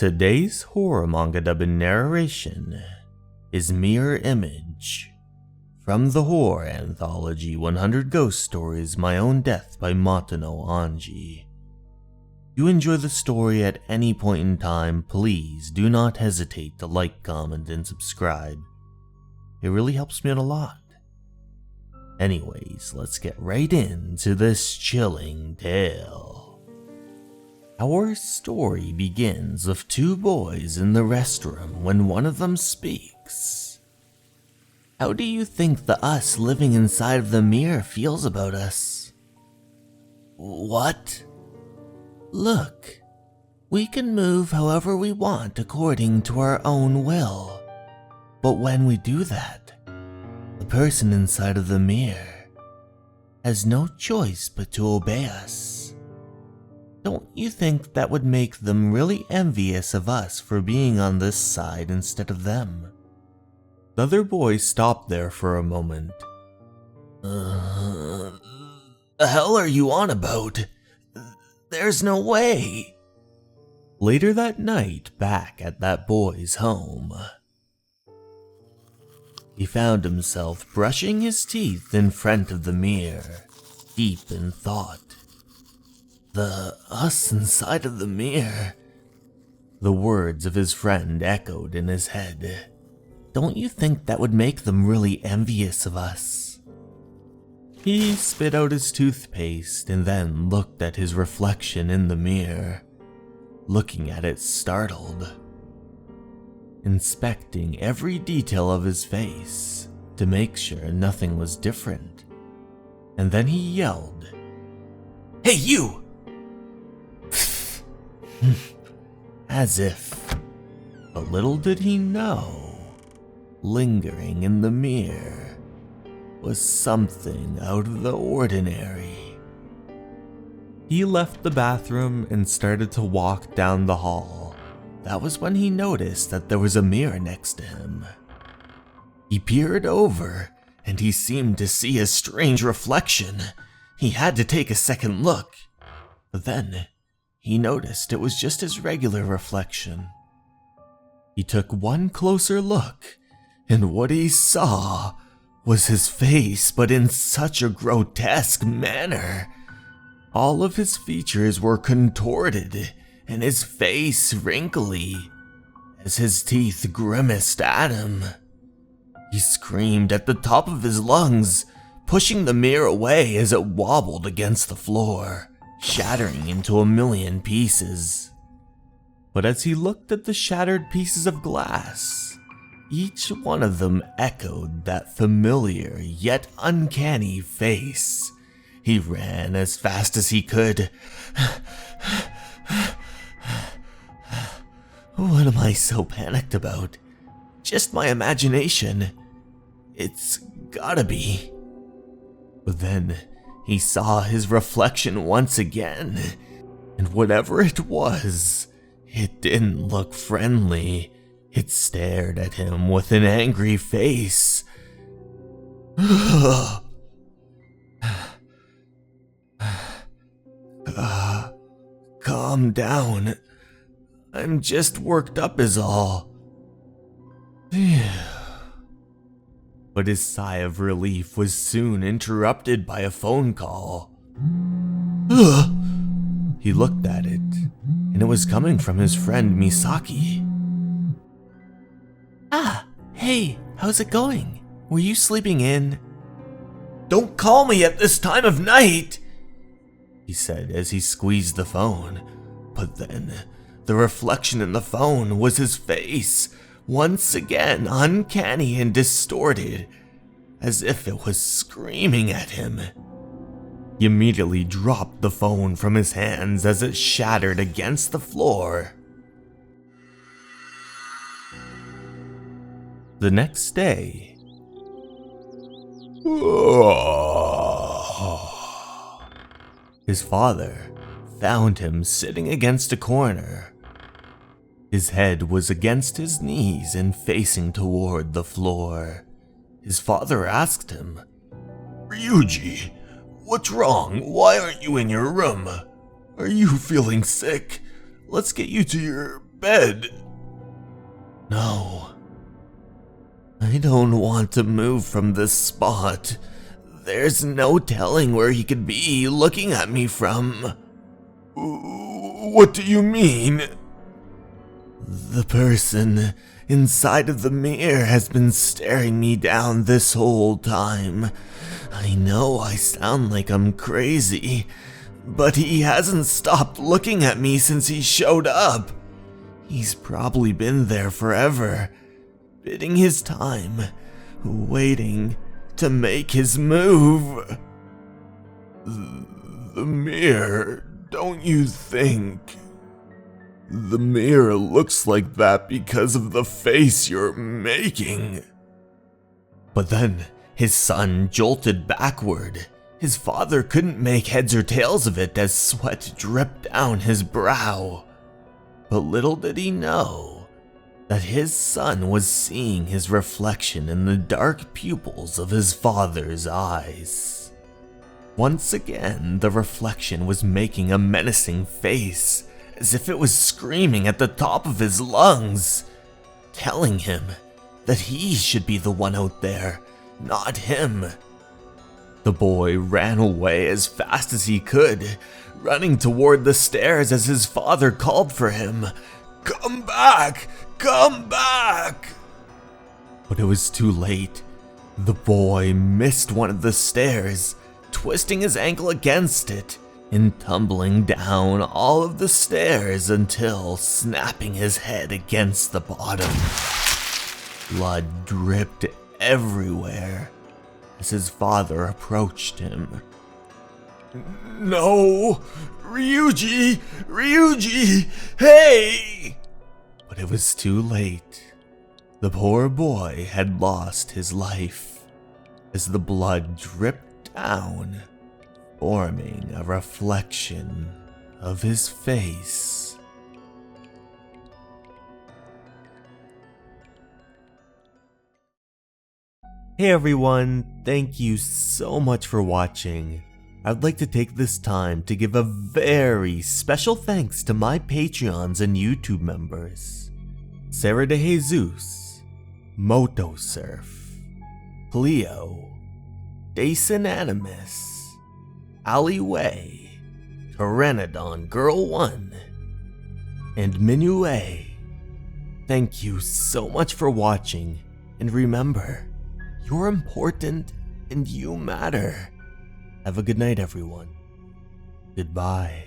Today's horror manga dubbing narration is Mirror Image from the horror anthology 100 Ghost Stories My Own Death by Matono Anji. If you enjoy the story at any point in time, please do not hesitate to like, comment, and subscribe. It really helps me out a lot. Anyways, let's get right into this chilling tale. Our story begins with two boys in the restroom when one of them speaks. How do you think the us living inside of the mirror feels about us? What? Look, we can move however we want according to our own will. But when we do that, the person inside of the mirror has no choice but to obey us. Don't you think that would make them really envious of us for being on this side instead of them? The other boy stopped there for a moment. The hell are you on about? There's no way. Later that night, back at that boy's home, he found himself brushing his teeth in front of the mirror, deep in thought. The us inside of the mirror. The words of his friend echoed in his head. Don't you think that would make them really envious of us? He spit out his toothpaste and then looked at his reflection in the mirror, looking at it startled, inspecting every detail of his face to make sure nothing was different. And then he yelled, "Hey you!" As if, but little did he know, lingering in the mirror was something out of the ordinary. He left the bathroom and started to walk down the hall. That was when he noticed that there was a mirror next to him. He peered over, and he seemed to see a strange reflection. He had to take a second look, but then he noticed it was just his regular reflection. He took one closer look, and what he saw was his face, but in such a grotesque manner. All of his features were contorted, and his face wrinkly, as his teeth grimaced at him. He screamed at the top of his lungs, pushing the mirror away as it wobbled against the floor, shattering into a million pieces. But as he looked at the shattered pieces of glass, each one of them echoed that familiar yet uncanny face. He ran as fast as he could. What am I so panicked about? Just my imagination. It's gotta be. But then he saw his reflection once again, and whatever it was, it didn't look friendly. It stared at him with an angry face. Calm down. I'm just worked up is all. But his sigh of relief was soon interrupted by a phone call. He looked at it, and it was coming from his friend Misaki. Hey, how's it going? Were you sleeping in? Don't call me at this time of night, he said as he squeezed the phone. But then, the reflection in the phone was his face, once again uncanny and distorted, as if it was screaming at him. He immediately dropped the phone from his hands as it shattered against the floor. The next day, his father found him sitting against a corner. His head was against his knees and facing toward the floor. His father asked him, "Ryuji, what's wrong? Why aren't you in your room? Are you feeling sick? Let's get you to your bed. No. I don't want to move from this spot. There's no telling where he could be looking at me from. What do you mean? The person inside of the mirror has been staring me down this whole time. I know I sound like I'm crazy, but he hasn't stopped looking at me since he showed up. He's probably been there forever, biding his time, waiting to make his move. The mirror, don't you think? The mirror looks like that because of the face you're making. But then his son jolted backward. His father couldn't make heads or tails of it as sweat dripped down his brow. But little did he know that his son was seeing his reflection in the dark pupils of his father's eyes. Once again, the reflection was making a menacing face, as if it was screaming at the top of his lungs, telling him that he should be the one out there, not him. The boy ran away as fast as he could, running toward the stairs as his father called for him. "Come back! Come back!" But it was too late. The boy missed one of the stairs, twisting his ankle against it, and tumbling down all of the stairs until snapping his head against the bottom. Blood dripped everywhere as his father approached him. "No! Ryuji! Ryuji! Hey!" But it was too late. The poor boy had lost his life as the blood dripped down, forming a reflection of his face. Hey everyone, thank you so much for watching. I'd like to take this time to give a very special thanks to my Patreons and YouTube members: Sarah de Jesus, Moto Surf, Cleo, Dason Animus, Ali Wei, Pteranodon Girl 1, and Myuu. Thank you so much for watching, and remember, you're important and you matter. Have a good night, everyone. Goodbye.